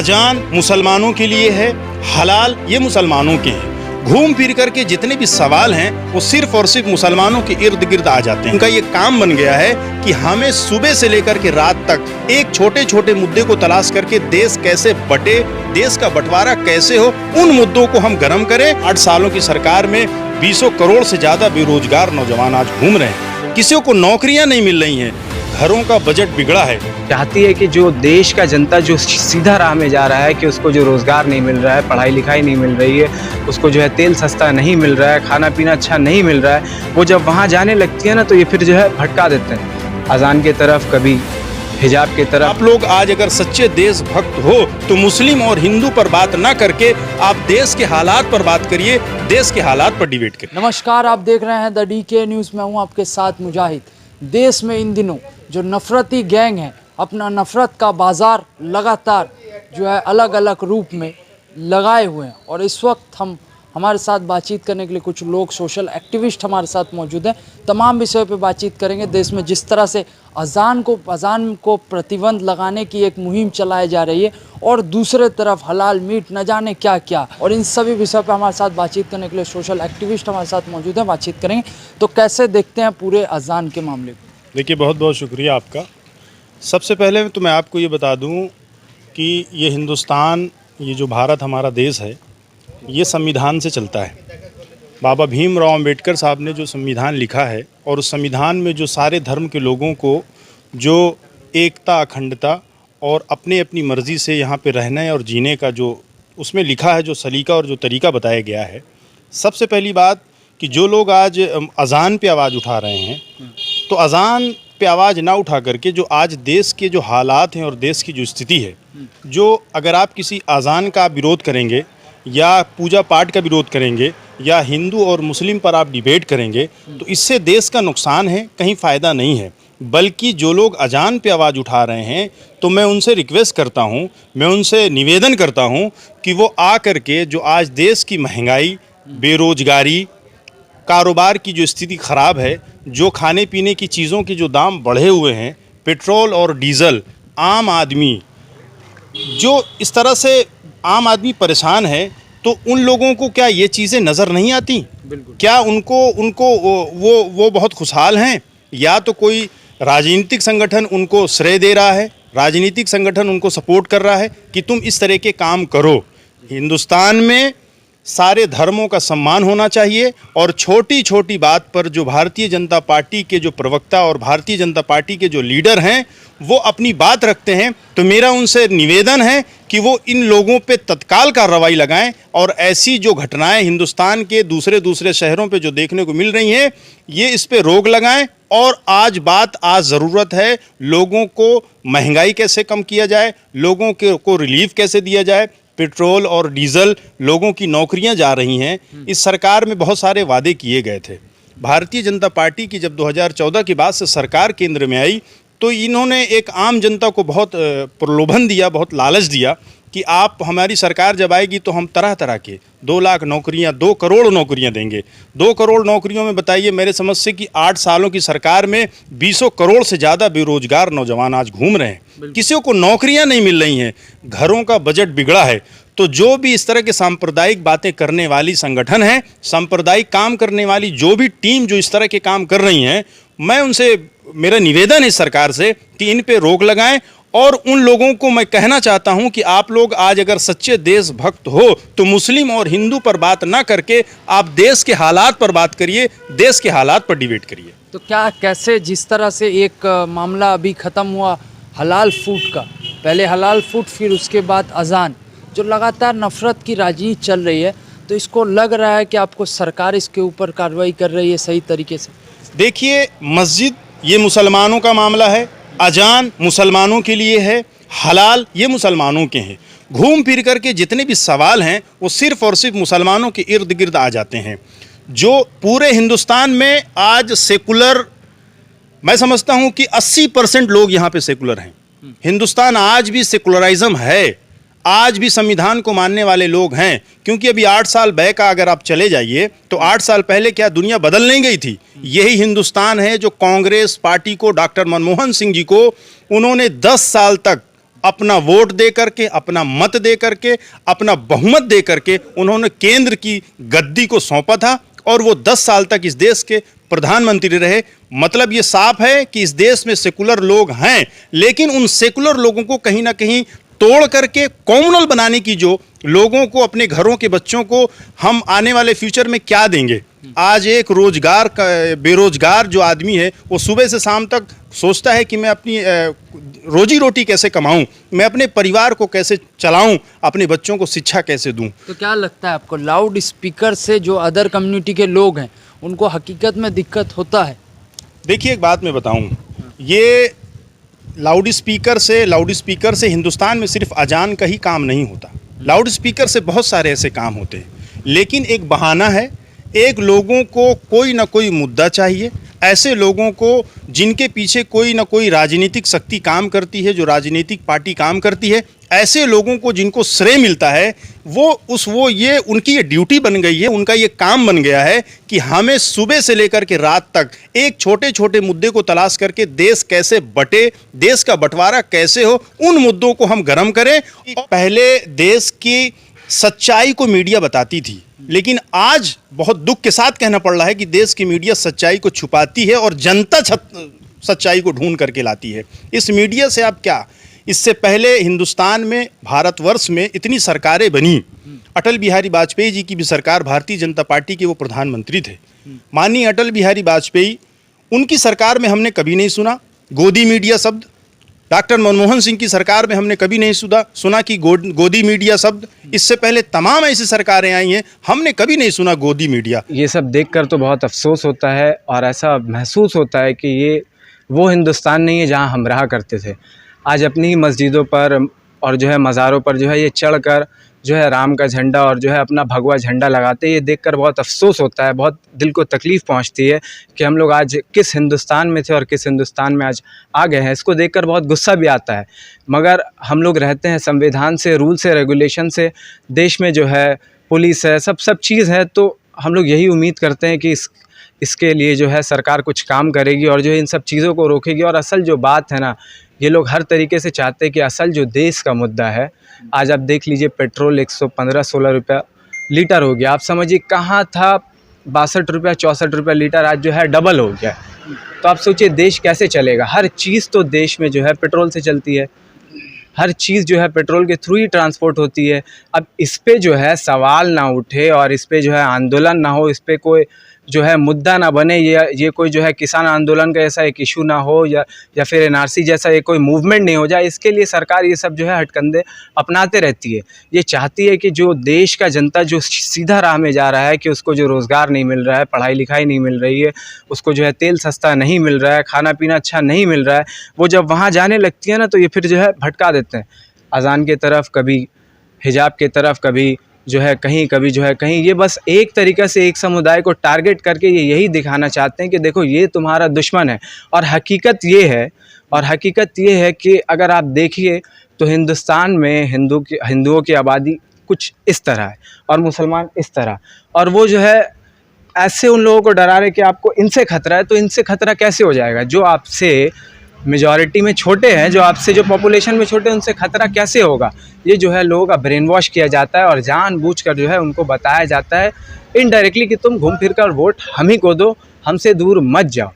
अजान मुसलमानों के लिए है, हलाल ये मुसलमानों के हैं। घूम फिर करके जितने भी सवाल हैं वो सिर्फ और सिर्फ मुसलमानों के इर्द गिर्द आ जाते हैं। उनका ये काम बन गया है कि हमें सुबह से लेकर के रात तक एक छोटे छोटे मुद्दे को तलाश करके देश कैसे बटे, देश का बंटवारा कैसे हो, उन मुद्दों को हम गर्म करें। 8 सालों की सरकार में 20 करोड़ से ज्यादा बेरोजगार नौजवान आज घूम रहे हैं, किसी को नौकरियां नहीं मिल रही हैं, घरों का बजट बिगड़ा है। चाहती है कि जो देश का जनता जो सीधा राह में जा रहा है कि उसको जो रोजगार नहीं मिल रहा है, पढ़ाई लिखाई नहीं मिल रही है, उसको जो है तेल सस्ता नहीं मिल रहा है, खाना पीना अच्छा नहीं मिल रहा है, वो जब वहाँ जाने लगती है ना तो ये फिर जो है भटका देते हैं अजान की तरफ, कभी हिजाब की तरफ। आप लोग आज अगर सच्चे देशभक्त हो तो मुस्लिम और हिंदू पर बात ना करके आप देश के हालात पर बात करिए, देश के हालात पर डिबेट करिए। नमस्कार, आप देख रहे हैं द DK न्यूज़ में हूँ आपके साथ मुजाहिद। देश में इन दिनों जो नफरती गैंग है अपना नफरत का बाजार लगातार जो है अलग अलग रूप में लगाए हुए हैं और इस वक्त हमारे साथ बातचीत करने के लिए कुछ लोग, सोशल एक्टिविस्ट हमारे साथ मौजूद हैं। तमाम विषयों पे बातचीत करेंगे। देश में जिस तरह से अजान को प्रतिबंध लगाने की एक मुहिम चलाई जा रही है और दूसरे तरफ हलाल मीट न जाने क्या क्या, और इन सभी विषयों पे हमारे साथ बातचीत करने के लिए सोशल एक्टिविस्ट हमारे साथ मौजूद हैं। बातचीत करेंगे तो कैसे देखते हैं पूरे अजान के मामले को। देखिए, बहुत बहुत शुक्रिया आपका। सबसे पहले तो मैं आपको ये बता दूं कि ये हिंदुस्तान, ये जो भारत हमारा देश है, ये संविधान से चलता है। बाबा भीमराव अंबेडकर साहब ने जो संविधान लिखा है और उस संविधान में जो सारे धर्म के लोगों को जो एकता, अखंडता और अपने अपनी मर्ज़ी से यहाँ पे रहने और जीने का जो उसमें लिखा है, जो सलीका और जो तरीका बताया गया है। सबसे पहली बात कि जो लोग आज अजान पे आवाज़ उठा रहे हैं, तो अजान पे आवाज़ ना उठा करके जो आज देश के जो हालात हैं और देश की जो स्थिति है, जो अगर आप किसी अजान का विरोध करेंगे या पूजा पाठ का विरोध करेंगे या हिंदू और मुस्लिम पर आप डिबेट करेंगे तो इससे देश का नुकसान है, कहीं फ़ायदा नहीं है। बल्कि जो लोग अजान पे आवाज़ उठा रहे हैं तो मैं उनसे रिक्वेस्ट करता हूं, मैं उनसे निवेदन करता हूं कि वो आ करके जो आज देश की महंगाई, बेरोजगारी, कारोबार की जो स्थिति ख़राब है, जो खाने पीने की चीज़ों के जो दाम बढ़े हुए हैं, पेट्रोल और डीजल, आम आदमी जो इस तरह से आम आदमी परेशान है, तो उन लोगों को क्या ये चीज़ें नज़र नहीं आती? क्या उनको वो बहुत खुशहाल हैं? या तो कोई राजनीतिक संगठन उनको श्रेय दे रहा है, राजनीतिक संगठन उनको सपोर्ट कर रहा है कि तुम इस तरह के काम करो। हिंदुस्तान में सारे धर्मों का सम्मान होना चाहिए और छोटी छोटी बात पर जो भारतीय जनता पार्टी के जो प्रवक्ता और भारतीय जनता पार्टी के जो लीडर हैं वो अपनी बात रखते हैं, तो मेरा उनसे निवेदन है कि वो इन लोगों पे तत्काल कार्रवाई लगाएं और ऐसी जो घटनाएं हिंदुस्तान के दूसरे शहरों पे जो देखने को मिल रही हैं, ये इस पे रोक लगाएं। और आज ज़रूरत है लोगों को महंगाई कैसे कम किया जाए, लोगों को रिलीफ कैसे दिया जाए। पेट्रोल और डीजल, लोगों की नौकरियां जा रही हैं। इस सरकार में बहुत सारे वादे किए गए थे। भारतीय जनता पार्टी की जब 2014 के बाद से सरकार केंद्र में आई तो इन्होंने एक आम जनता को बहुत प्रलोभन दिया, बहुत लालच दिया कि आप, हमारी सरकार जब आएगी तो हम तरह तरह के 2 लाख नौकरियां, 2 करोड़ नौकरियां देंगे। 2 करोड़ नौकरियों में बताइए मेरे समझ से कि 8 सालों की सरकार में 20 करोड़ से ज़्यादा बेरोजगार नौजवान आज घूम रहे हैं, किसी को नौकरियां नहीं मिल रही हैं, घरों का बजट बिगड़ा है। तो जो भी इस तरह के सांप्रदायिक बातें करने वाली संगठन हैं, सांप्रदायिक काम करने वाली जो भी टीम जो इस तरह के काम कर रही हैं, मैं उनसे, मेरा निवेदन है सरकार से कि इन पे रोक लगाएं। और उन लोगों को मैं कहना चाहता हूं कि आप लोग आज अगर सच्चे देशभक्त हो तो मुस्लिम और हिंदू पर बात ना करके आप देश के हालात पर बात करिए, देश के हालात पर डिबेट करिए। तो क्या, कैसे, जिस तरह से एक मामला अभी ख़त्म हुआ हलाल फूड का, पहले हलाल फूड फिर उसके बाद अजान, जो लगातार नफरत की राजनीति चल रही है, तो इसको लग रहा है कि आपको सरकार इसके ऊपर कार्रवाई कर रही है सही तरीके से? देखिए, मस्जिद ये मुसलमानों का मामला है, अजान मुसलमानों के लिए है, हलाल ये मुसलमानों के हैं। घूम फिर करके जितने भी सवाल हैं वो सिर्फ और सिर्फ मुसलमानों के इर्द गिर्द आ जाते हैं। जो पूरे हिंदुस्तान में आज सेकुलर, मैं समझता हूं कि 80% लोग यहाँ पे सेकुलर हैं। हिंदुस्तान आज भी सेकुलरिज्म है, आज भी संविधान को मानने वाले लोग हैं। क्योंकि अभी 8 साल बैक का अगर आप चले जाइए तो 8 साल पहले क्या दुनिया बदल नहीं गई थी? यही हिंदुस्तान है जो कांग्रेस पार्टी को, डॉक्टर मनमोहन सिंह जी को, उन्होंने 10 साल तक अपना वोट दे करके, अपना मत दे करके, अपना बहुमत दे करके उन्होंने केंद्र की गद्दी को सौंपा था और वो 10 साल तक इस देश के प्रधानमंत्री रहे। मतलब ये साफ है कि इस देश में सेकुलर लोग हैं, लेकिन उन सेकुलर लोगों को कहीं ना कहीं तोड़ करके कॉम्युनल बनाने की, जो लोगों को, अपने घरों के बच्चों को हम आने वाले फ्यूचर में क्या देंगे। आज एक रोजगार का बेरोजगार जो आदमी है वो सुबह से शाम तक सोचता है कि मैं अपनी रोजी रोटी कैसे कमाऊं, मैं अपने परिवार को कैसे चलाऊं, अपने बच्चों को शिक्षा कैसे दूं। तो क्या लगता है आपको, लाउड स्पीकर से जो अदर कम्युनिटी के लोग हैं उनको हकीकत में दिक्कत होता है? देखिए एक बात मैं बताऊं, ये लाउड स्पीकर से हिंदुस्तान में सिर्फ अजान का ही काम नहीं होता। लाउड स्पीकर से बहुत सारे ऐसे काम होते हैं, लेकिन एक बहाना है। एक लोगों को कोई ना कोई मुद्दा चाहिए, ऐसे लोगों को जिनके पीछे कोई ना कोई राजनीतिक शक्ति काम करती है, जो राजनीतिक पार्टी काम करती है, ऐसे लोगों को जिनको श्रेय मिलता है, ये उनकी ये ड्यूटी बन गई है, उनका ये काम बन गया है कि हमें सुबह से लेकर के रात तक एक छोटे छोटे मुद्दे को तलाश करके देश कैसे बटे, देश का बंटवारा कैसे हो, उन मुद्दों को हम गर्म करें। पहले देश की सच्चाई को मीडिया बताती थी, लेकिन आज बहुत दुख के साथ कहना पड़ रहा है कि देश की मीडिया सच्चाई को छुपाती है और जनता सच्चाई को ढूंढ करके लाती है। इस मीडिया से आप क्या, इससे पहले हिंदुस्तान में, भारतवर्ष में इतनी सरकारें बनी। अटल बिहारी वाजपेयी जी की भी सरकार, भारतीय जनता पार्टी के वो प्रधानमंत्री थे, माननीय अटल बिहारी वाजपेयी, उनकी सरकार में हमने कभी नहीं सुना गोदी मीडिया शब्द। डॉक्टर मनमोहन सिंह की सरकार में हमने कभी नहीं सुना कि गोदी मीडिया शब्द। इससे पहले तमाम ऐसी सरकारें आई हैं, हमने कभी नहीं सुना गोदी मीडिया। ये सब देखकर तो बहुत अफसोस होता है और ऐसा महसूस होता है कि ये वो हिंदुस्तान नहीं है जहां हम रहा करते थे। आज अपनी ही मस्जिदों पर और जो है मज़ारों पर जो है ये चढ़कर जो है राम का झंडा और जो है अपना भगवा झंडा लगाते, ये देखकर बहुत अफसोस होता है, बहुत दिल को तकलीफ़ पहुंचती है कि हम लोग आज किस हिंदुस्तान में थे और किस हिंदुस्तान में आज आ गए हैं। इसको देखकर बहुत गुस्सा भी आता है, मगर हम लोग रहते हैं संविधान से, रूल से, रेगुलेशन से, देश में जो है पुलिस है, सब चीज़ है, तो हम लोग यही उम्मीद करते हैं कि इसके लिए जो है सरकार कुछ काम करेगी और जो है इन सब चीज़ों को रोकेगी। और असल जो बात है ना, ये लोग हर तरीके से चाहते हैं कि असल जो देश का मुद्दा है, आज आप देख लीजिए पेट्रोल 115-16 रुपया लीटर हो गया। आप समझिए कहाँ था 62 रुपया 64 रुपया लीटर, आज जो है डबल हो गया। तो आप सोचिए देश कैसे चलेगा। हर चीज़ तो देश में जो है पेट्रोल से चलती है, हर चीज़ जो है पेट्रोल के थ्रू ही ट्रांसपोर्ट होती है। अब इस पे जो है सवाल ना उठे और इस पे जो है आंदोलन ना हो, इस पे कोई जो है मुद्दा ना बने, ये कोई जो है किसान आंदोलन का ऐसा एक इशू ना हो या फिर एनआरसी जैसा ये कोई मूवमेंट नहीं हो जाए, इसके लिए सरकार ये सब जो है हटकंडे अपनाते रहती है। ये चाहती है कि जो देश का जनता जो सीधा राह में जा रहा है, कि उसको जो रोज़गार नहीं मिल रहा है, पढ़ाई लिखाई नहीं मिल रही है, उसको जो है तेल सस्ता नहीं मिल रहा है, खाना पीना अच्छा नहीं मिल रहा है, वो जब वहाँ जाने लगती है ना, तो ये फिर जो है भटका देते हैं अज़ान की तरफ, कभी हिजाब की तरफ, कभी जो है कहीं, कभी जो है कहीं। ये बस एक तरीक़े से एक समुदाय को टारगेट करके ये यही दिखाना चाहते हैं कि देखो ये तुम्हारा दुश्मन है। और हकीकत ये है कि अगर आप देखिए तो हिंदुस्तान में हिंदुओं की आबादी कुछ इस तरह है और मुसलमान इस तरह, और वो जो है ऐसे उन लोगों को डरा रहे कि आपको इनसे खतरा है। तो इनसे खतरा कैसे हो जाएगा? जो आपसे मेजॉरिटी में छोटे हैं, जो आपसे जो पॉपुलेशन में छोटे हैं, उनसे खतरा कैसे होगा? ये जो है लोगों का ब्रेन वॉश किया जाता है और जानबूझकर जो है उनको बताया जाता है इनडायरेक्टली कि तुम घूम फिर कर वोट हम ही को दो, हमसे दूर मत जाओ।